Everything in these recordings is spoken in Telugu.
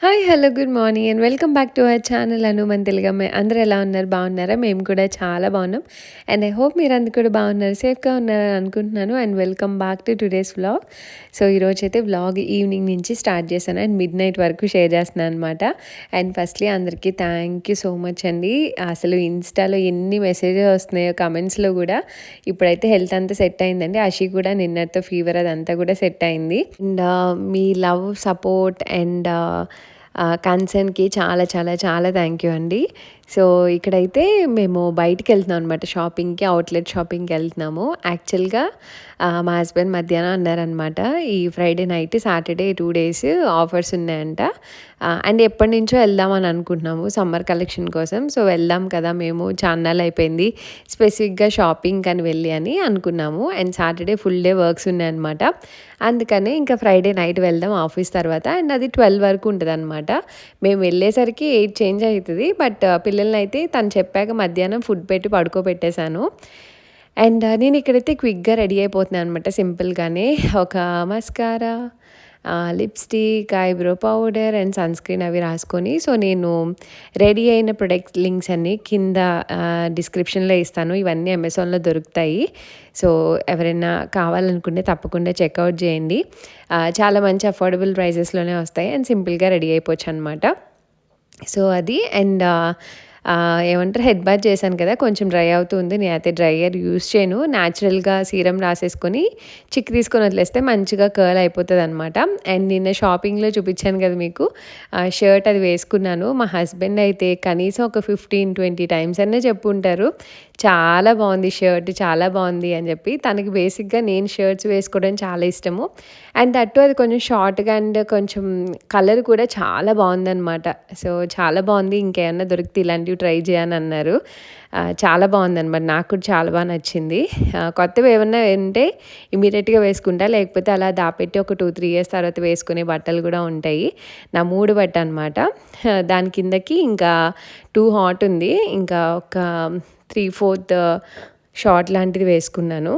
Hi! Hello! Good morning and welcome back to our channel Anu మన తెలుగమ్మాయి. అందరూ ఎలా ఉన్నారు? బాగున్నారా? మేము కూడా చాలా బాగున్నాం. అండ్ ఐ హోప్ మీరందరూ కూడా బాగున్నారు, సేఫ్‌గా ఉన్నారని అనుకుంటున్నాను. And welcome back to today's vlog. So, ఈరోజైతే వ్లాగ్ ఈవినింగ్ నుంచి స్టార్ట్ చేశాను అండ్ మిడ్‌నైట్ వరకు షేర్ చేస్తున్నాను అనమాట. అండ్ ఫస్ట్‌లీ అందరికీ థ్యాంక్ యూ సో మచ్ అండి. అసలు ఇన్‌స్టాలో ఎన్ని మెసేజెస్ వస్తున్నాయో కమెంట్స్‌లో కూడా. ఇప్పుడైతే హెల్త్ అంతా సెట్ అయిందండి. అషి కూడా నిన్నటితో ఫీవర్ అదంతా కూడా సెట్ అయింది. అండ్ మీ లవ్, సపోర్ట్ అండ్ కన్సర్న్‌కి చాలా చాలా చాలా థ్యాంక్ యూ అండి. సో, ఇక్కడైతే మేము బయటికెళ్తున్నాం అనమాట షాపింగ్‌కి. అవుట్‌లెట్ షాపింగ్‌కెళ్తున్నాము. యాక్చువల్‌గా మా హస్బెండ్ మధ్యాహ్నం అన్నారనమాట, ఈ Friday night, Saturday 2 days offers ఉన్నాయంట. అండ్ ఎప్పటినుంచో వెళ్దామని అనుకుంటున్నాము సమ్మర్ కలెక్షన్ కోసం. సో, వెళ్దాం కదా మేము, చాన్నాళ్ళు అయిపోయింది స్పెసిఫిక్‌గా షాపింగ్‌కని వెళ్ళి అని అనుకున్నాము. And Saturday full day works ఉన్నాయన్నమాట. అందుకని ఇంకా ఫ్రైడే నైట్ వెళ్దాం ఆఫీస్ తర్వాత. అండ్ అది 12 వరకు ఉంటదనమాట. మేము వెళ్ళేసరికి 8 చేంజ్ అయితది. బట్ పిల్లలనైతే తను చెప్పాక మధ్యాహ్నం ఫుడ్ పెట్టి పడుకోబెట్టేశాను. అండ్ నేను ఇక్కడైతే క్విక్‌గా రెడీ అయిపోతున్నాను అనమాట సింపుల్‌గానే. ఒక mascara, lipstick, eyebrow powder and sunscreen అవి రాసుకొని, సో, నేను రెడీ అయిన ప్రొడక్ట్ లింక్స్ అన్నీ కింద డిస్క్రిప్షన్‌లో ఇస్తాను. ఇవన్నీ అమెజాన్‌లో దొరుకుతాయి. సో, ఎవరైనా కావాలనుకుంటే తప్పకుండా చెక్‌ఔట్ చేయండి. చాలా మంచి అఫోర్డబుల్ ప్రైజెస్‌లోనే వస్తాయి అండ్ సింపుల్‌గా రెడీ అయిపోవచ్చనమాట. సో, అది అండ్ ఏమంటారు, హెడ్ బాత్ చేశాను కదా! కొంచెం డ్రై అవుతుంది. నేనైతే డ్రైయర్ యూజ్ చేయను. న్యాచురల్‌గా సీరం రాసేసుకొని చిక్కు తీసుకొని వదిలేస్తే మంచిగా కర్ల్ అయిపోతదనమాట. అండ్ నిన్న షాపింగ్‌లో చూపించాను కదా మీకు, షర్ట్ అది వేసుకున్నాను. మా హస్బెండ్ అయితే కనీసం ఒక 15, 20 టైమ్స్ అన్నా చెప్పుంటారు, చాలా బాగుంది షర్ట్, చాలా బాగుంది అని చెప్పి. తనకి బేసిక్‌గా నేను షర్ట్స్ వేసుకోవడం చాలా ఇష్టము. అండ్ దట్టు అది కొంచెం షార్ట్‌గా అండ్ కొంచెం కలర్ కూడా చాలా బాగుందనమాట. సో, చాలా బాగుంది, ఇంకేమన్నా దొరికితే ఇలాంటివి ట్రై చేయని అన్నారు. చాలా బాగుందనమాట. నాకు కూడా చాలా బాగా నచ్చింది. కొత్తవి ఏమన్నా ఉంటే ఇమ్మీడియట్‌గా వేసుకుంటా, లేకపోతే అలా దాపెట్టి ఒక 2, 3 ఇయర్స్ తర్వాత వేసుకునే బట్టలు కూడా ఉంటాయి. నా మూడ్ బట్టి అనమాట. దాని కిందకి ఇంకా 2 హాట్ ఉంది. ఇంకా ఒక 3/4 షార్ట్ లాంటిది వేసుకున్నాను.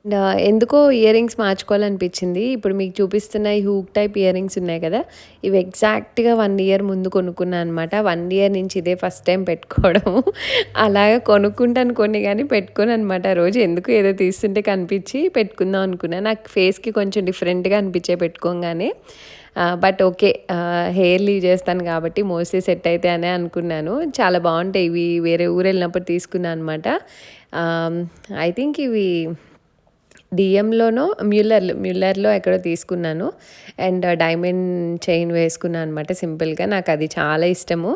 అండ్ ఎందుకో ఇయర్ రింగ్స్ మార్చుకోవాలనిపించింది. ఇప్పుడు మీకు చూపిస్తున్న ఈ హూక్ టైప్ ఇయర్ రింగ్స్ ఉన్నాయి కదా! ఇవి ఎగ్జాక్ట్‌గా 1 ఇయర్ ముందు కొనుక్కున్నా అనమాట. 1 ఇయర్ నుంచి ఇదే ఫస్ట్ టైం పెట్టుకోవడం. అలాగా కొనుక్కుంటాను కొన్ని గానీ పెట్టుకోననమాట. రోజు ఎందుకో ఏదో తీస్తుంటే కనిపించి పెట్టుకుందాం అనుకున్నా. నాకు ఫేస్‌కి కొంచెం డిఫరెంట్‌గా అనిపించాయి పెట్టుకోంగానే. But okay. హెయిర్ లీవ్ చేస్తాను కాబట్టి మోస్ట్‌లీ సెట్ అయితాయనే అనుకున్నాను. చాలా బావుంటాయి ఇవి. వేరే ఊరెళ్ళినప్పుడు తీసుకున్నా అనమాట. ఐ థింక్ ఇవి మ్యూలర్‌లో ఎక్కడో తీసుకున్నాను. అండ్ డైమండ్ చైన్ వేసుకున్నాను అనమాట సింపుల్‌గా. నాకది చాలా ఇష్టము.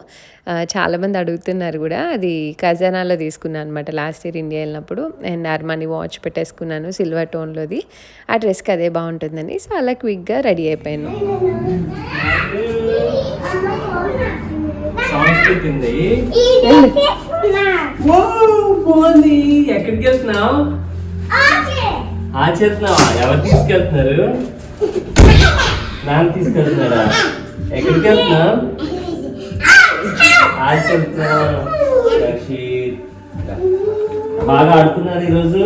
చాలామంది అడుగుతున్నారు గూడా. అది ఖజానాలో తీసుకున్నాను అనమాట లాస్ట్ ఇయర్ ఇండియా ఎళ్ళినప్పుడు. అండ్ అర్మానీ వాచ్ పెట్టేసుకున్నాను సిల్వర్ టోన్‌లోది. ఆ డ్రెస్‌కి అదే బావుంటుందని. సో, అలా క్విక్‌గా రెడీ అయిపోయాను. బాగుంది. ఎక్కడికి వెళ్తున్నావు? ఆచేస్తున్నావా? ఎవరు తీసుకెళ్తున్నారు? నాన్న తీసుకెళ్తున్నారా? ఎక్కడికి వెళ్తున్నావు? ఆచెళ్తున్నావు. బాగా ఆడుతున్నారు ఈరోజు.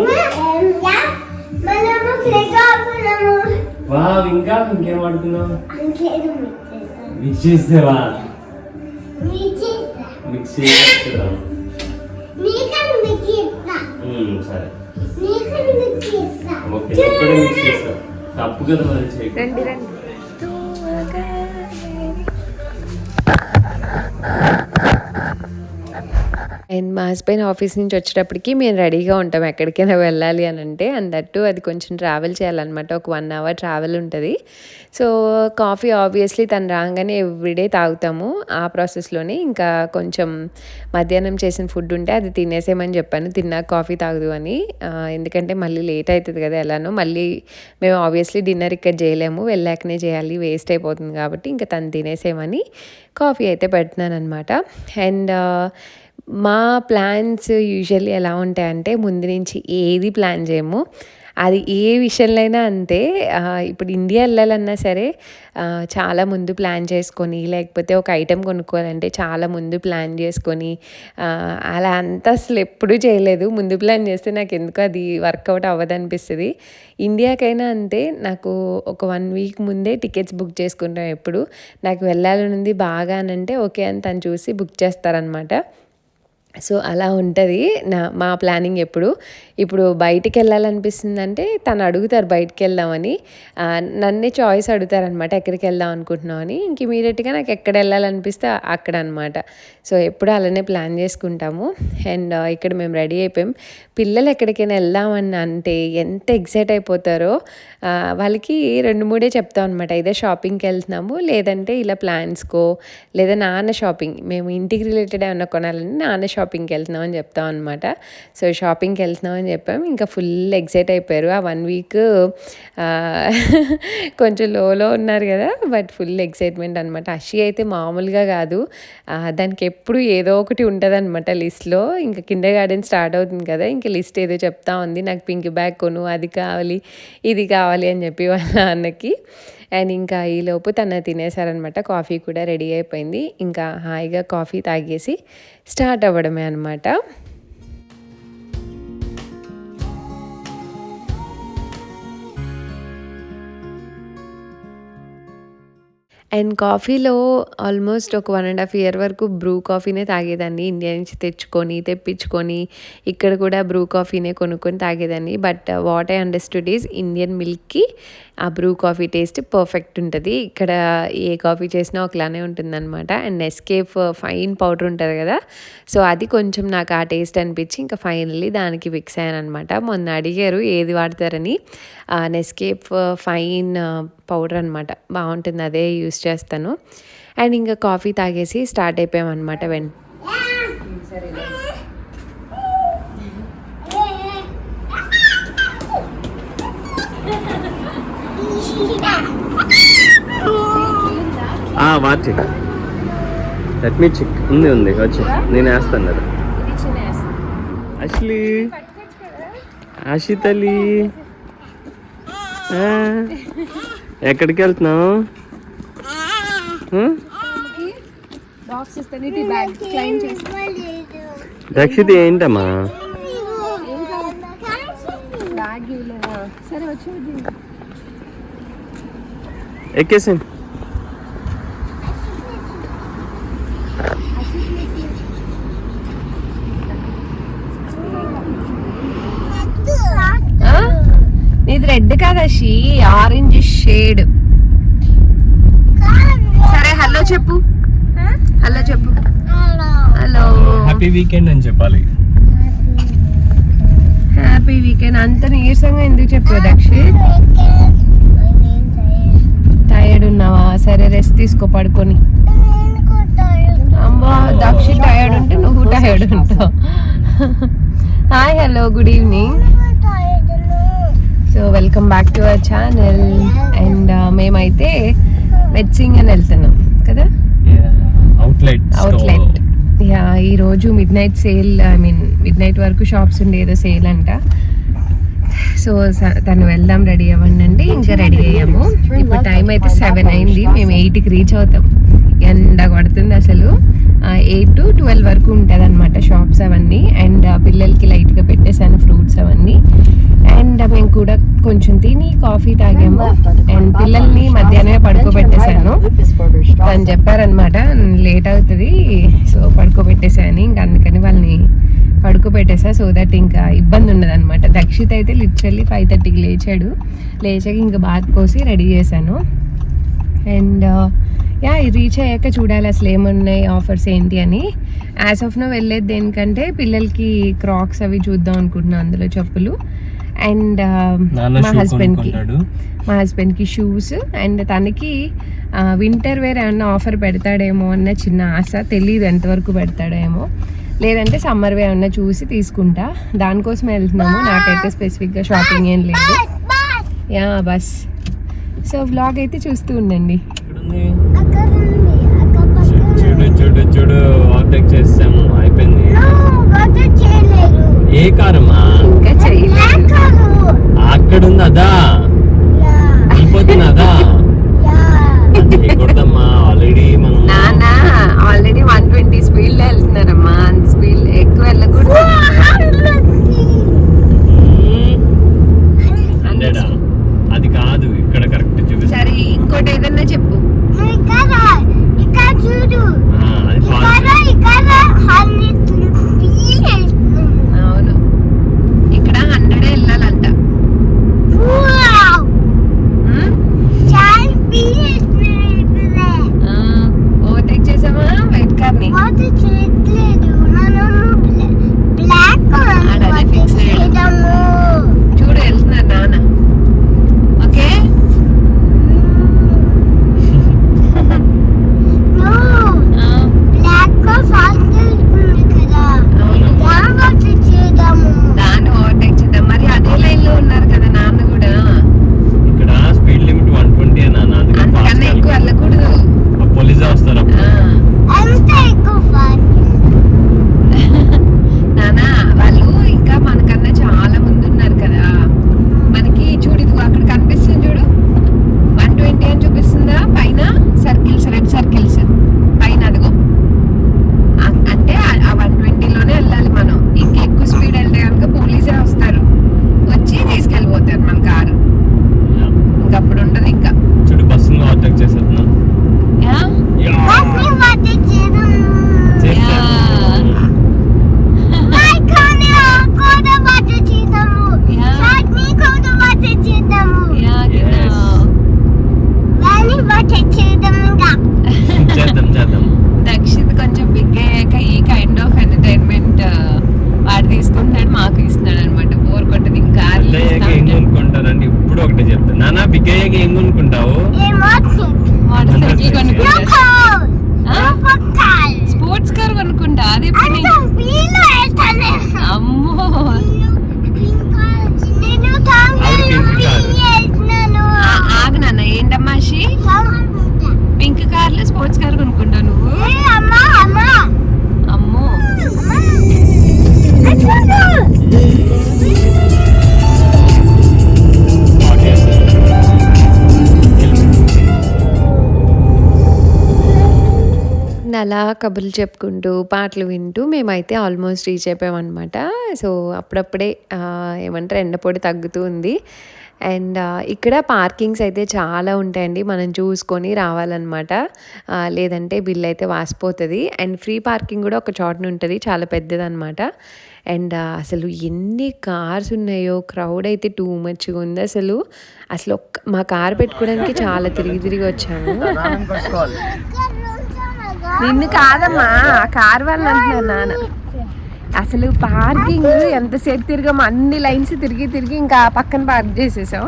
వా, ఇంకా ఇంకేం ఆడుతున్నావు? మిక్స్ చేసావా? మిక్స్ చేస్తున్నావు. సరే, ఓకే. ఎక్కడ మిక్స్ చేస్తావు? తప్పు కదా మరి చేయకు. రండి రండి. అండ్ మా హస్బెండ్ ఆఫీస్ నుంచి వచ్చేటప్పటికి మేము రెడీగా ఉంటాం ఎక్కడికైనా వెళ్ళాలి అని అంటే. అండ్ దట్టు అది కొంచెం ట్రావెల్ చేయాలన్నమాట. ఒక 1 అవర్ ట్రావెల్ ఉంటుంది. సో, కాఫీ ఆబ్వియస్లీ తను రాగానే ఎవ్రీడే తాగుతాము. ఆ ప్రాసెస్లోనే ఇంకా కొంచెం మధ్యాహ్నం చేసిన ఫుడ్ ఉంటే అది తినేసేయమని చెప్పాను, తిన్నాక కాఫీ తాగుదు అని. ఎందుకంటే మళ్ళీ లేట్ అవుతుంది కదా ఎలానో. మళ్ళీ మేము ఆబ్వియస్లీ డిన్నర్ ఇక్కడ చేయలేము, వెళ్ళాకనే చేయాలి, వేస్ట్ అయిపోతుంది కాబట్టి ఇంకా తను తినేసేయమని కాఫీ అయితే పెడుతున్నాను అనమాట. అండ్ మా ప్లాన్స్ యూజువల్లీ ఎలా ఉంటాయంటే, ముందు నుంచి ఏది ప్లాన్ చేయము. అది ఏ విషయంలో అయినా అంతే. ఇప్పుడు ఇండియా వెళ్ళాలన్నా సరే చాలా ముందు ప్లాన్ చేసుకొని, లేకపోతే ఒక ఐటెం కొనుక్కోవాలంటే చాలా ముందు ప్లాన్ చేసుకొని, అలా అంతా అసలు ఎప్పుడూ చేయలేదు. ముందు ప్లాన్ చేస్తే నాకు ఎందుకో అది వర్కౌట్ అవ్వదనిపిస్తుంది. ఇండియాకైనా అంతే, నాకు ఒక 1 వీక్ ముందే టికెట్స్ బుక్ చేసుకుంటాం ఎప్పుడు. నాకు వెళ్ళాలనుంది బాగా అనంటే ఓకే అని తను చూసి బుక్ చేస్తారనమాట. సో అలా ఉంటుంది మా ప్లానింగ్ ఎప్పుడు. ఇప్పుడు బయటికి వెళ్ళాలనిపిస్తుందంటే తను అడుగుతారు బయటికి వెళ్దామని, నన్నే చాయిస్ అడుగుతారనమాట ఎక్కడికి వెళ్దాం అనుకుంటున్నావు అని. ఇంక ఇమీడియట్గా నాకు ఎక్కడ వెళ్ళాలనిపిస్తే అక్కడ అనమాట. సో ఎప్పుడు అలానే ప్లాన్ చేసుకుంటాము. అండ్ ఇక్కడ మేము రెడీ అయిపోయాం. పిల్లలు ఎక్కడికైనా వెళ్దామని అంటే ఎంత ఎక్సైట్ అయిపోతారో. వాళ్ళకి 2-3 చెప్తాం అనమాట. ఇదే షాపింగ్కి వెళ్తున్నాము, లేదంటే ఇలా ప్లాన్స్కో, లేదా నాన్న షాపింగ్, మేము ఇంటికి రిలేటెడ్ ఏమన్నా కొనాలని నాన్న షాపింగ్కి వెళ్తున్నాం అని చెప్తాం అనమాట. సో షాపింగ్కి వెళ్తున్నాం అని చెప్పాము. ఇంకా ఫుల్ ఎక్సైట్ అయిపోయారు. ఆ 1 వీక్ కొంచెం లోలో ఉన్నారు కదా, బట్ ఫుల్ ఎక్సైట్మెంట్ అనమాట. అషి అయితే మామూలుగా కాదు. దానికి ఎప్పుడు ఏదో ఒకటి ఉంటుంది అనమాట లిస్ట్లో. ఇంకా కిండర్ గార్డెన్ స్టార్ట్ అవుతుంది కదా, ఇంకా లిస్ట్ ఏదో చెప్తా ఉంది, నాకు పింక్ బ్యాగ్ కొను, అది కావాలి, ఇది కావాలి అని చెప్పి వాళ్ళ నాన్నకి. అండ్ ఇంకా ఈలోపు తను తినేసారనమాట. కాఫీ కూడా రెడీ అయిపోయింది. ఇంకా హాయిగా కాఫీ తాగేసి స్టార్ట్ అవ్వడమే అనమాట. అండ్ కాఫీలో ఆల్మోస్ట్ ఒక 1.5 year వరకు బ్రూ కాఫీనే తాగేదాన్ని. ఇండియా నుంచి తెప్పించుకొని ఇక్కడ కూడా బ్రూ కాఫీనే కొనుక్కొని తాగేదాన్ని. But what I understood is Indian మిల్క్కి ఆ బ్రూ కాఫీ టేస్ట్ పర్ఫెక్ట్ ఉంటుంది. ఇక్కడ ఏ కాఫీ చేసినా ఒకలానే ఉంటుందన్నమాట. అండ్ నెస్కేఫ్ ఫైన్ పౌడర్ ఉంటుంది కదా, సో అది కొంచెం నాకు ఆ టేస్ట్ అనిపించి ఇంకా ఫైనల్లీ దానికి ఫిక్స్ అయ్యాను అనమాట. మొన్న అడిగారు ఏది వాడతారని. నెస్కేఫ్ ఫైన్ పౌడర్ అనమాట, బాగుంటుంది, అదే యూస్ చేస్తాను. అండ్ ఇంకా కాఫీ తాగేసి స్టార్ట్ అయిపోయామన్నమాట. వాచి లెట్ మీ చెక్. ఉంది వచ్చి నేను వేస్తాను కదా. అసలు ఆశి తల్లి ఎక్కడికి వెళ్తున్నావు? దక్షిత ఏంటమ్మా? ఎక్కేసి ఇది రెడ్ కాదా, ఆరెంజ్ షేడ్. సరే హలో చెప్పు, హలో చెప్పు. హలో, హ్యాపీ వీకెండ్ అని చెప్పాలి. Happy weekend. అంత నీరసంగా ఎందుకు చెప్పావు దక్షిత్? టైర్డ్ ఉన్నావా? సరే రెస్ట్ తీసుకో, పడుకొని. అమ్మా దక్షిత్ టైర్డ్ ఉంటే నువ్వు టైర్డ్ ఉంటావు. Hi, hello, good evening. So welcome back to our channel. And మేమైతే వెడ్సింగ్ అని వెళ్తున్నాం కదా, అవుట్లెట్. యా, ఈరోజు మిడ్ నైట్ వరకు షాప్స్ ఉండే ఏదో సేల్ అంట. సో తను వెళ్దాం రెడీ అవ్వండి అంటే ఇంకా రెడీ అయ్యాము. ఇప్పుడు టైం అయితే 7 అయింది. మేము 8కి రీచ్ అవుతాం. ఎండ కొడుతుంది అసలు. 8 to 12 వరకు ఉంటుంది అనమాట షాప్స్ అవన్నీ. అండ్ పిల్లలకి లైట్గా పెట్టేశాను ఫ్రూట్స్ అవన్నీ. అండ్ మేము కూడా కొంచెం తిని కాఫీ తాగాము. అండ్ పిల్లల్ని మధ్యాహ్నమే పడుకోబెట్టేశాను. తను చెప్పారనమాట లేట్ అవుతుంది, సో పడుకోబెట్టేశాను. ఇంకా అందుకని వాళ్ళని పడుకోబెట్టేసా, సో దట్ ఇంకా ఇబ్బంది ఉండదు అనమాట. దక్షిత్ అయితే లిటరల్లీ 5:30కి లేచాక ఇంకా బాత్ పోసి రెడీ చేశాను. అండ్ రీచ్ అయ్యాక చూడాలి అసలు ఏమున్నాయి ఆఫర్స్ ఏంటి అని. యాజ్ ఆఫ్ నో వెళ్ళేది దేనికంటే పిల్లలకి క్రాక్స్ అవి చూద్దాం అనుకుంటున్నాను, అందులో చెప్పులు. అండ్ మా హస్బెండ్కి షూస్. అండ్ తనకి వింటర్ వేర్ ఏమన్నా ఆఫర్ పెడతాడేమో అన్న చిన్న ఆశ. తెలీదు ఎంతవరకు పెడతాడేమో, లేదంటే సమ్మర్ వే ఏమన్నా చూసి తీసుకుంటా. దానికోసం వెళ్తున్నాము. నాకైతే స్పెసిఫిక్గా షాపింగ్ ఏం లేదు. బస్. సో వ్లాగ్ అయితే చూస్తూ ఉండండి. చూడు ఓవర్టేక్ చేసాము, అయిపోయింది. ఏ కారమ్మా? ఇంకా చేయలేదు. ఆ ఎక్కడ ఉంది అదా వెళ్ళిపోతున్నా అదా కొడదమ్మా ఆల్రెడీ మనం నాన్న ఆల్రెడీ 120 స్పీడ్ లో వెళ్తున్నారమ్మా. అంత స్పీడ్ ఎక్కువ వెళ్ళకూడదు. హండ్రెడా? అది కాదు, ఇక్కడ కరెక్ట్ చూపిస్తా. సరే ఇంకోటి ఏదన్నా చెప్పు. అది అవును, ఇక్కడ 100 వెళ్ళాలంట. ఓవర్టేక్ చేసామా వైట్ కార్ ని. చూడు వెళ్తున్నారు నాన్న. ఓకే దాన్ని ఓవర్టేక్ చేద్దాం. మరి అదే లైన్ లో ఉన్నారు కదా నాన్న కూడా. ఇక్కడ స్పీడ్ లిమిట్ 120 అన్నా, అంతకన్నా ఎక్కువ వెళ్ళకూడదు. పోలీసు వస్తారు అప్పుడు. నానా వాళ్ళు ఇంకా మనకన్నా చాలా ముందు ఉన్నారు కదా. మనకి చూడు ఇదిగో అక్కడ కనిపిస్తుంది చూడు, 120 అని చూపిస్తుందా పైన సర్కిల్స్, రెడ్ సర్కిల్స్ పైన. అదిగో అంటే ఆ 120లోనే వెళ్ళాలి మనం. ఇంకెక్కువ స్పీడ్ వెళ్తే కనుక పోలీసే వస్తారు, వచ్చి తీసుకెళ్ళిపోతారు మన కారు. ఇంకప్పుడు ఉండదు. ఇంకా చూడు బస్సును ఓవర్టేక్ చేసేస్తున్నా. చేద్దాం. దక్షిత్ కొంచెం బిగ్ అయ్యాక ఈ కైండ్ ఆఫ్ ఎంటర్టైన్మెంట్ వాడు తీసుకుంటాడు, మాకు ఇస్తున్నాడు అనమాట. బోర్ కొట్టదు ఇంకా. ఏం కొనుక్కుంటారండి? ఇప్పుడు ఒకటే చెప్తా. నానా బిగ్ అయ్యాక ఏం కొనుక్కుంటావు? మోటార్ సైకిల్ కొనుక్కుంటా, స్పోర్ట్స్ కార్ కొనుక్కుంటా. అది అమ్మో ఆగు నాన్న. ఏంటమ్మా పింక్ కార్లో స్పోర్ట్స్ కార్ కొనుక్కుంటావు నువ్వు? అమ్మో అలా కబుర్లు చెప్పుకుంటూ పాటలు వింటూ మేమైతే ఆల్మోస్ట్ రీచ్ అయిపోయామన్నమాట. సో అప్పుడప్పుడే ఏమంటారు ఎండపొడి తగ్గుతూ ఉంది. అండ్ ఇక్కడ పార్కింగ్స్ అయితే చాలా ఉంటాయండి, మనం చూసుకొని రావాలన్నమాట. లేదంటే బిల్ అయితే వాసిపోతుంది. అండ్ ఫ్రీ పార్కింగ్ కూడా ఒక చోటన ఉంటుంది, చాలా పెద్దదన్నమాట. అండ్ అసలు ఎన్ని కార్స్ ఉన్నాయో, క్రౌడ్ అయితే టూ మచ్గా ఉంది. అసలు మా కార్ పెట్టుకోవడానికి చాలా తిరిగి వచ్చాము. నిన్ను కాదమ్మా, ఆ కార్ వాళ్ళు అంటున్నాను నాన్న. అసలు పార్కింగ్ ఎంతసేపు తిరిగాము, అన్ని లైన్స్ తిరిగి ఇంకా పక్కన పార్క్ చేసేసాం.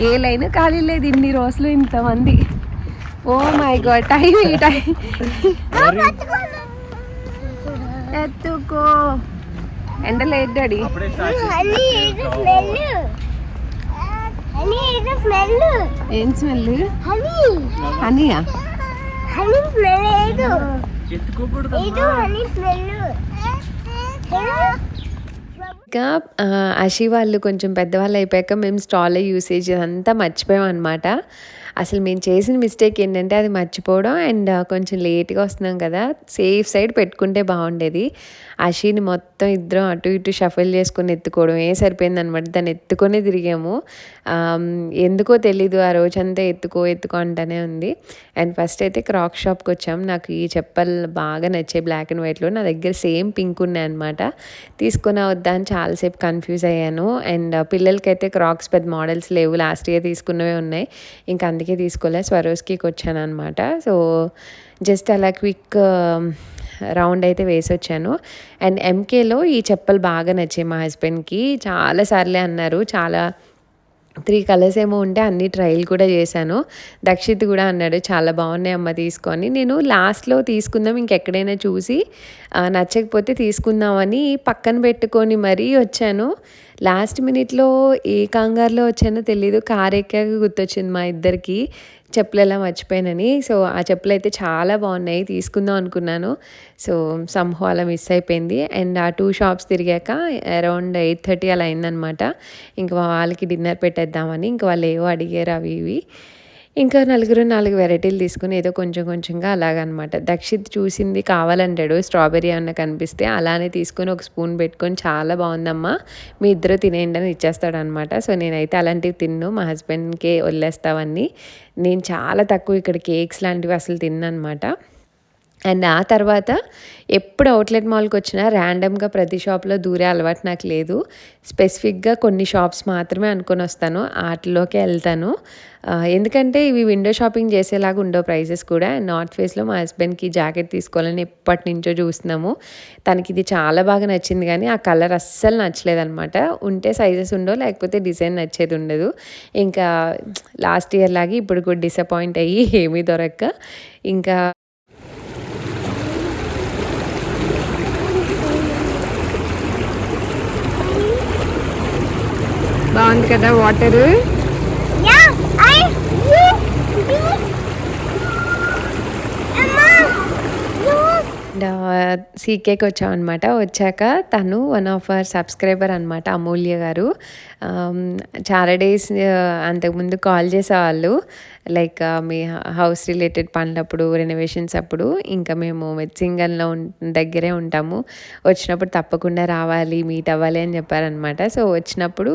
ఏ లైన్ ఖాళీ లేదు. ఇన్ని రోజులు ఇంతమంది. Oh my God. టైం ఎత్తుకో. ఎండ లేదు డాడీ. ఏం స్మెల్? హనీయా? ఇంకా అషి వాళ్ళు కొంచెం పెద్దవాళ్ళు అయిపోయాక మేము స్ట్రాలర్ యూసేజ్ అంతా మర్చిపోయాం అనమాట. అసలు మేము చేసిన మిస్టేక్ ఏంటంటే అది మర్చిపోవడం. అండ్ కొంచెం లేట్గా వస్తున్నాం కదా, సేఫ్ సైడ్ పెట్టుకుంటే బాగుండేది. అషిని మొత్తం ఇద్దరం అటు ఇటు షఫల్ చేసుకొని ఎత్తుకోవడం సరిపోయింది అనమాట. దాన్ని ఎత్తుకొనే తిరిగాము. ఎందుకో తెలీదు, ఆ రోజంతా ఎత్తుకో అంటూనే ఉంది. అండ్ ఫస్ట్ అయితే క్రాక్ షాప్కి వచ్చాం. నాకు ఈ చెప్పలు బాగా నచ్చాయి, బ్లాక్ అండ్ వైట్లో. నా దగ్గర సేమ్ పింక్ ఉన్నాయి అనమాట. తీసుకున్నా వద్దా అని చాలాసేపు కన్ఫ్యూజ్ అయ్యాను. అండ్ పిల్లలకైతే క్రాక్స్ పెద్ద మోడల్స్ లేవు, లాస్ట్ ఇయర్ తీసుకున్నవే ఉన్నాయి. ఇంకా అందుకే తీసుకోలే. స్వరోస్కీకి వచ్చాను అనమాట. సో జస్ట్ అలా క్విక్ రౌండ్ అయితే వేసి వచ్చాను. అండ్ ఎంకేలో ఈ చెప్పలు బాగా నచ్చాయి మా హస్బెండ్కి. చాలాసార్లే అన్నారు. 3 కలర్స్ ఏమో ఉంటే అన్ని ట్రయల్ కూడా చేశాను. దక్షిత్ కూడా అన్నాడు చాలా బాగున్నాయి అమ్మ తీసుకొని. నేను లాస్ట్లో తీసుకుందాం ఇంకెక్కడైనా చూసి నచ్చకపోతే తీసుకుందామని పక్కన పెట్టుకొని మరీ వచ్చాను. లాస్ట్ మినిట్లో ఏ కంగారులో వచ్చానో తెలీదు, కార్ ఎక్కాక గుర్తొచ్చింది మా ఇద్దరికి. చెప్పులు ఎలా మర్చిపోయానని. సో, ఆ చెప్పులైతే చాలా బాగున్నాయి. తీసుకుందాం అనుకున్నాను. సో, సమ్‌హౌ అలా మిస్ అయిపోయింది. అండ్ ఆ 2 షాప్స్ తిరిగాక అరౌండ్ 8:30 అలా అయిందనమాట. ఇంక మా వాళ్ళకి డిన్నర్ పెట్టేద్దామని. ఇంక వాళ్ళేవో అడిగారు అవి ఇవి. ఇంకా నలుగురు 4 వెరైటీలు తీసుకొని ఏదో కొంచెం కొంచెంగా అలాగనమాట. దక్షిత్ చూసింది కావాలంటాడు. స్ట్రాబెర్రీ ఏమన్నా కనిపిస్తే అలానే తీసుకొని ఒక స్పూన్ పెట్టుకొని చాలా బాగుందమ్మా, మీ ఇద్దరు తినేయండి అని ఇచ్చేస్తాడనమాట. సో, నేనైతే అలాంటివి తినను. మా హస్బెండ్‌కే వదిలేస్తావన్నీ. నేను చాలా తక్కువ ఇక్కడ కేక్స్ లాంటివి అసలు తినననమాట. అండ్ ఆ తర్వాత ఎప్పుడు అవుట్‌లెట్ మాల్‌కొచ్చినా ర్యాండమ్‌గా ప్రతి షాప్‌లో దూరే అలవాటు నాకు లేదు. స్పెసిఫిక్‌గా కొన్ని షాప్స్ మాత్రమే అనుకొనొస్తాను. ఆటిల్లోకే ఎళ్తాను. ఎందుకంటే ఇవి విండో షాపింగ్ చేసేలాగా ఉండవు ప్రైజెస్ కూడా. నార్త్ ఫేస్‌లో మా హస్బెండ్‌కి జాకెట్ తీసుకోవాలని ఎప్పటినుంచో చూస్తున్నాము. తనకిది చాలా బాగా నచ్చింది గానీ, ఆ కలర్ అస్సలు నచ్చలేదనమాట. ఉంటే సైజెస్ ఉండవు, లేకపోతే డిజైన్ నచ్చేది ఉండదు. ఇంకా లాస్ట్ ఇయర్ లాగే ఇప్పుడు కూడా డిసప్పాయింట్ అయ్యి ఏమీ దొరక్క ఇంకా బాగుంది కదా వాటరు. సీకేకి వచ్చామన్నమాట. వచ్చాక తను వన్ ఆఫ్ అవర్ సబ్స్క్రైబర్ అనమాట, అమూల్య గారు. చాలా డేస్ అంతకుముందు కాల్ చేసేవాళ్ళు. లైక్ మీ హౌస్ రిలేటెడ్ పనులప్పుడు, రెనోవేషన్స్ అప్పుడు. ఇంకా మేము మెడ్సింగన్‌లో దగ్గరే ఉంటాము. వచ్చినప్పుడు తప్పకుండా రావాలి, మీట్ అవ్వాలి అని చెప్పారనమాట. సో, వచ్చినప్పుడు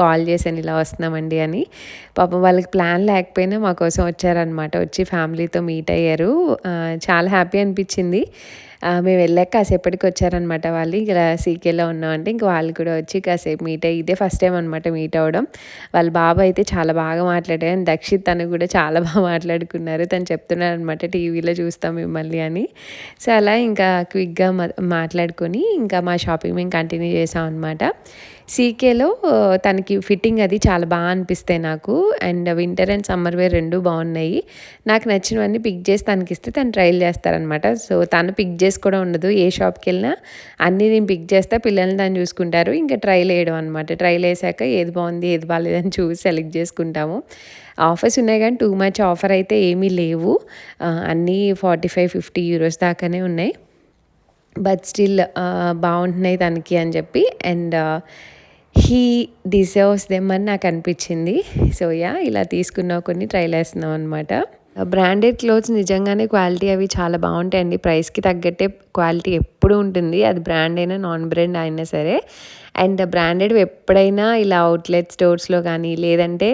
కాల్ చేశాను, ఇలా వస్తున్నామండి అని. పాపం వాళ్ళకి ప్లాన్ లేకపోయినా మా కోసం వచ్చారనమాట. వచ్చి ఫ్యామిలీతో మీట్ అయ్యారు. చాలా హ్యాపీ అనిపించింది. మేము వెళ్ళాక కాసేపటికి వచ్చారనమాట వాళ్ళు. ఇక్కడ సీకేలో ఉన్నామంటే ఇంక వాళ్ళు కూడా వచ్చి కాసేపు మీట్ అయ్యి, ఇదే ఫస్ట్ టైం అనమాట మీట్ అవ్వడం. వాళ్ళ బాబు అయితే చాలా బాగా మాట్లాడారు. అండ్ దక్షిత్ తను కూడా చాలా బాగా మాట్లాడుకున్నారు. తను చెప్తున్నారనమాట, టీవీలో చూస్తాం మిమ్మల్ని అని. సో, అలా ఇంకా క్విక్‌గా మాట్లాడుకొని ఇంకా మా షాపింగ్ మేము కంటిన్యూ చేసాం అనమాట. సీకేలో తనకి ఫిట్టింగ్ అది చాలా బాగా అనిపిస్తాయి నాకు. And winter and summer wear 2 బాగున్నాయి. నాకు నచ్చినవన్నీ పిక్ చేసి తనకిస్తే తను ట్రైల్ చేస్తారనమాట. సో, తను పిక్ చేసి కూడా ఉండదు. ఏ షాప్‌కెళ్ళినా అన్నీ నేను పిక్ చేస్తా, పిల్లల్ని తను చూసుకుంటారు. ఇంకా ట్రైల్ వేయడం అనమాట. ట్రైల్ వేసాక ఏది బాగుంది, ఏది బాలేదని చూసి సెలెక్ట్ చేసుకుంటాము. ఆఫర్స్ ఉన్నాయి కానీ టూ మచ్ ఆఫర్ అయితే ఏమీ లేవు. అన్నీ 45-50 యూరోస్ దాకానే ఉన్నాయి. బట్ స్టిల్ బాగుంటున్నాయి తనకి అని చెప్పి. అండ్ హీ డిజర్వ్స్ దెమ్ అని నాకు అనిపించింది. సో, ఇలా తీసుకున్న కొన్ని ట్రైల్ వేస్తున్నాం అనమాట. బ్రాండెడ్ క్లోత్స్ నిజంగానే క్వాలిటీ అవి చాలా బాగుంటాయండి. ప్రైస్‌కి తగ్గట్టే క్వాలిటీ ఎప్పుడూ ఉంటుంది. అది బ్రాండ్ అయినా, నాన్ బ్రాండ్ అయినా సరే. అండ్ బ్రాండెడ్‌వి ఎప్పుడైనా ఇలా అవుట్‌లెట్ స్టోర్స్‌లో కానీ, లేదంటే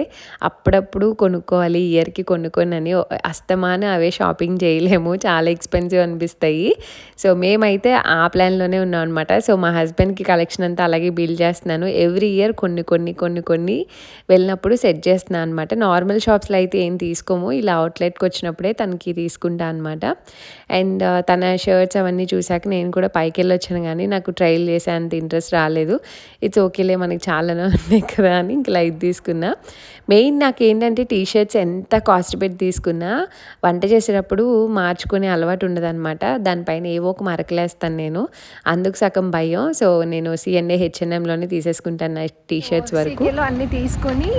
అప్పుడప్పుడు కొనుక్కోవాలి, ఇయర్‌కి కొనుక్కోనని అస్తమానం అవే షాపింగ్ చేయలేము. చాలా ఎక్స్‌పెన్సివ్ అనిపిస్తాయి. సో, మేమైతే ఆ ప్లాన్‌లోనే ఉన్నాం అనమాట. సో, మా హస్బెండ్‌కి కలెక్షన్ అంతా అలాగే బిల్డ్ చేస్తున్నాను. ఎవ్రీ ఇయర్ కొన్ని వెళ్ళినప్పుడు సెట్ చేస్తున్నాను అనమాట. నార్మల్ షాప్స్‌లో అయితే ఏం తీసుకోము. ఇలా అవుట్‌లెట్‌కి వచ్చినప్పుడే తనకి తీసుకుంటా అనమాట. అండ్ తన షర్ట్స్ అవన్నీ చూసాక నేను కూడా పైకెళ్ళొచ్చాను కానీ నాకు ట్రైల్ చేసే అంత ఇంట్రెస్ట్ రాలేదు. ఇట్స్ ఓకేలే, మనకి చాలానే ఉన్నాయి కదా అని ఇంక లైట్ తీసుకున్నా. మెయిన్ నాకేంటంటే టీ షర్ట్స్ ఎంత కాస్ట్ పెట్టి తీసుకున్నా వంట చేసేటప్పుడు మార్చుకునే అలవాటు ఉండదనమాట. దానిపైన ఏవో ఒక మరకలేస్తాను నేను. అందుకు సగం భయం. సో, నేను C&A, H&Mలోనే తీసేసుకుంటాను నా టీ షర్ట్స్ వరకు. సీకేలో అన్నీ తీసుకొని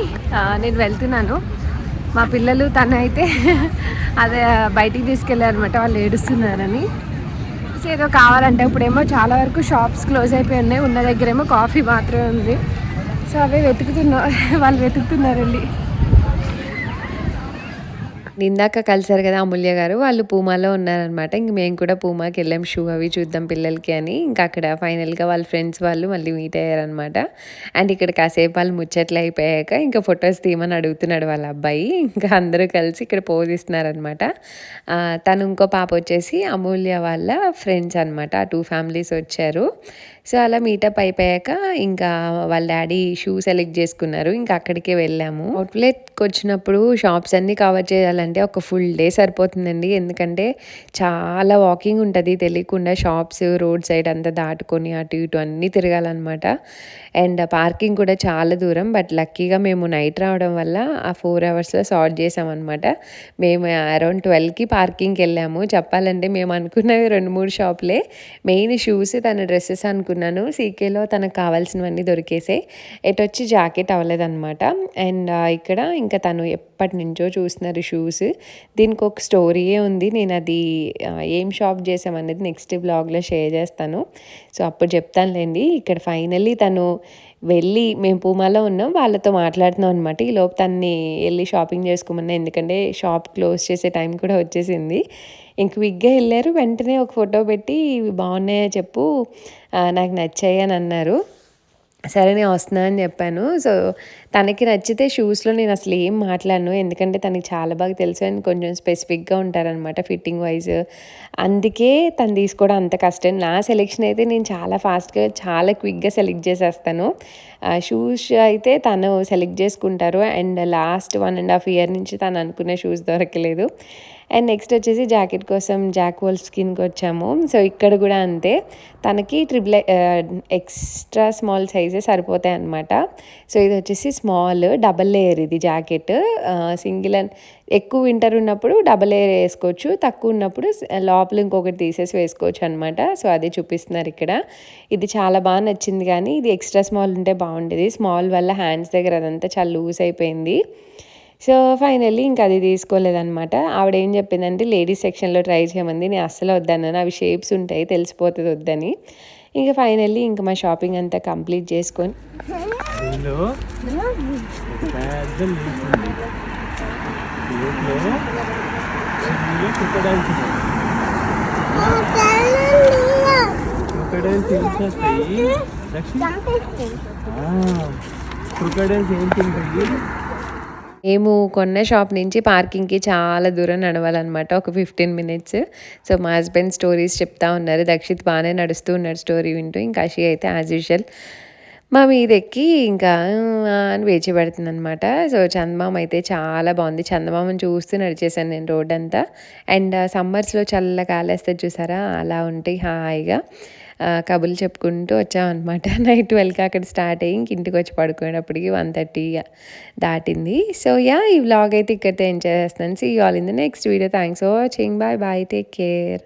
నేను వెళ్తున్నాను. మా పిల్లలు తనైతే అదే బయటికి తీసుకెళ్ళారనమాట, వాళ్ళు ఏడుస్తున్నారని. సో, ఏదో కావాలంటే ఇప్పుడేమో చాలా వరకు షాప్స్ క్లోజ్ అయిపోయి ఉన్నాయి. ఉన్న దగ్గరేమో కాఫీ మాత్రమే ఉంది. సో, అవే వాళ్ళు వెతుకుతున్నారు వెళ్ళి. ఇందాక కలిసారు కదా అమూల్య గారు, వాళ్ళు పూమాలో ఉన్నారనమాట. ఇంక మేము కూడా పూమాకి వెళ్ళాం షూ అవి చూద్దాం పిల్లలకి అని. ఇంకా అక్కడ ఫైనల్గా వాళ్ళ ఫ్రెండ్స్ వాళ్ళు మళ్ళీ మీట్ అయ్యారనమాట. అండ్ ఇక్కడ కాసేపు వాళ్ళు ముచ్చట్లు అయిపోయాక ఇంకా ఫొటోస్ తీయమని అడుగుతున్నాడు వాళ్ళ అబ్బాయి. ఇంకా అందరూ కలిసి ఇక్కడ పోజ్ ఇస్తున్నారనమాట. తను ఇంకో పాప వచ్చేసి అమూల్య వాళ్ళ ఫ్రెండ్స్ అనమాట. ఆ 2 ఫ్యామిలీస్ వచ్చారు. సో, అలా మీటప్ అయిపోయాక ఇంకా వాళ్ళ డాడీ షూ సెలెక్ట్ చేసుకున్నారు. ఇంకా అక్కడికే వెళ్ళాము. అవుట్లెట్‌కి వచ్చినప్పుడు షాప్స్ అన్నీ కవర్ చేయాలంటే ఒక ఫుల్ డే సరిపోతుందండి. ఎందుకంటే చాలా వాకింగ్ ఉంటుంది తెలియకుండా. షాప్స్ రోడ్ సైడ్ అంతా దాటుకొని అటు ఇటు అన్నీ తిరగాలన్నమాట. అండ్ పార్కింగ్ కూడా చాలా దూరం. బట్ లక్కీగా మేము నైట్ రావడం వల్ల ఆ 4 అవర్స్‌లో సార్ట్ చేసామన్నమాట. మేము అరౌండ్ 12కి పార్కింగ్‌కి వెళ్ళాము. చెప్పాలంటే మేము అనుకున్నవి 2-3 షాపులే. మెయిన్ షూస్, తన డ్రెస్సెస్ అనుకున్నాం. అనుకున్నాను. సీకేలో తనకు కావాల్సినవన్నీ దొరికేసాయి. ఎటొచ్చి జాకెట్ అవ్వలేదనమాట. అండ్ ఇక్కడ ఇంకా తను ఎప్పటినుంచో చూస్తున్నారు షూస్. దీనికి ఒక స్టోరీయే ఉంది. నేను అది ఏం షాప్ చేసామనేది నెక్స్ట్ వ్లాగ్‌లో షేర్ చేస్తాను. సో, అప్పుడు చెప్తానులెండి. ఇక్కడ ఫైనల్లీ తను వెళ్ళి మేము పూమాలో ఉన్నాం. వాళ్ళతో మాట్లాడుతున్నాం అనమాట. ఈలోపు తనని ఎళ్లి షాపింగ్ చేసుకోమన్నా. ఎందుకంటే షాప్ క్లోజ్ చేసే టైం కూడా వచ్చేసింది. ఇంక క్విక్‌గా ఎళ్లారు. వెంటనే ఒక ఫోటో పెట్టి ఇవి బాగున్నాయా చెప్పు, నాకు నచ్చాయి అని అన్నారు. సరే నేను వస్తున్నా అని చెప్పాను. సో, తనకి నచ్చితే షూస్‌లో నేను అసలు ఏం మాట్లాడను. ఎందుకంటే తనకి చాలా బాగా తెలుసు అండ్ కొంచెం స్పెసిఫిక్‌గా ఉంటారనమాట ఫిట్టింగ్ వైస్. అందుకే తను తీసుకోవడం అంత కష్టం. నా సెలెక్షన్ అయితే నేను చాలా ఫాస్ట్‌గా చాలా క్విక్‌గా సెలెక్ట్ చేసేస్తాను. షూస్ అయితే తను సెలెక్ట్ చేసుకుంటారు. అండ్ లాస్ట్ 1½ ఇయర్ నుంచి తను అనుకున్న షూస్ దొరకలేదు. అండ్ నెక్స్ట్ వచ్చేసి జాకెట్ కోసం జాక్ వోల్ఫ్‌స్కిన్‌కి వచ్చాము. సో, ఇక్కడ కూడా అంతే. తనకి ఎక్స్ట్రా స్మాల్ సైజే సరిపోతాయన్నమాట. సో, ఇది వచ్చేసి స్మాల్ డబల్ లేయర్ ఇది జాకెట్. సింగిల్ అండ్ ఎక్కువ వింటర్ ఉన్నప్పుడు డబల్ లేయర్ వేసుకోవచ్చు. తక్కువ ఉన్నప్పుడు లోపల ఇంకొకటి తీసేసి వేసుకోవచ్చు అనమాట. సో, అదే చూపిస్తున్నారు ఇక్కడ. ఇది చాలా బాగా నచ్చింది కానీ ఇది ఎక్స్ట్రా స్మాల్ ఉంటే బాగుండేది. స్మాల్ వల్ల హ్యాండ్స్ దగ్గర అదంతా చాలా లూజ్ అయిపోయింది. సో, ఫైనల్లీ ఇంక అది తీసుకోలేదనమాట. ఆవిడేం చెప్పిందంటే లేడీస్ సెక్షన్‌లో ట్రై చేయమంది. నేను అస్సలు వద్దన్నాను. అవి షేప్స్ ఉంటాయి తెలిసిపోతది వద్దని. ఇంక ఫైనల్లీ ఇంక మా షాపింగ్ అంతా కంప్లీట్ చేసుకొని దీనిలో ఒక పెద్ద లీఫ్ ఉంది. లీఫ్‌లో చిన్న క్రొకోడైల్స్ ఉన్నాయి. క్రొకోడైల్స్ ఏం చేస్తాయి? క్రొకోడైల్స్ ఏం తింటాయి? మేము కొన్న షాప్ నుంచి పార్కింగ్‌కి చాలా దూరం నడవాలనమాట. ఒక 15 మినిట్స్. సో, మా హస్బెండ్ స్టోరీస్ చెప్తా ఉన్నారు. దక్షిత్ బానే నడుస్తూ ఉన్నాడు స్టోరీ వింటూ. ఇంకా అషి అయితే యాజ్ యూజువల్ మా మీదెక్కి ఇంకా అని వేచి పెడుతుందనమాట. సో, చందమామ అయితే చాలా బాగుంది. చందమామను చూస్తూ నడిచేసాను నేను రోడ్డంతా. అండ్ సమ్మర్స్‌లో చల్ల గాలేస్తది చూసారా? అలా ఉంటాయి హాయిగా. కబుర్లు చెప్పుకుంటూ వచ్చామనమాట. నైట్ 12కి అక్కడ స్టార్ట్ అయ్యి ఇంక ఇంటికొచ్చి పడుకునేటప్పటికి 1:30 దాటింది. So, yeah! ఈ వ్లాగ్ అయితే ఇక్కడితో ఎండ్ చేసేస్తున్నాను. See you all in the next video. Thanks for watching. Bye bye. Take care.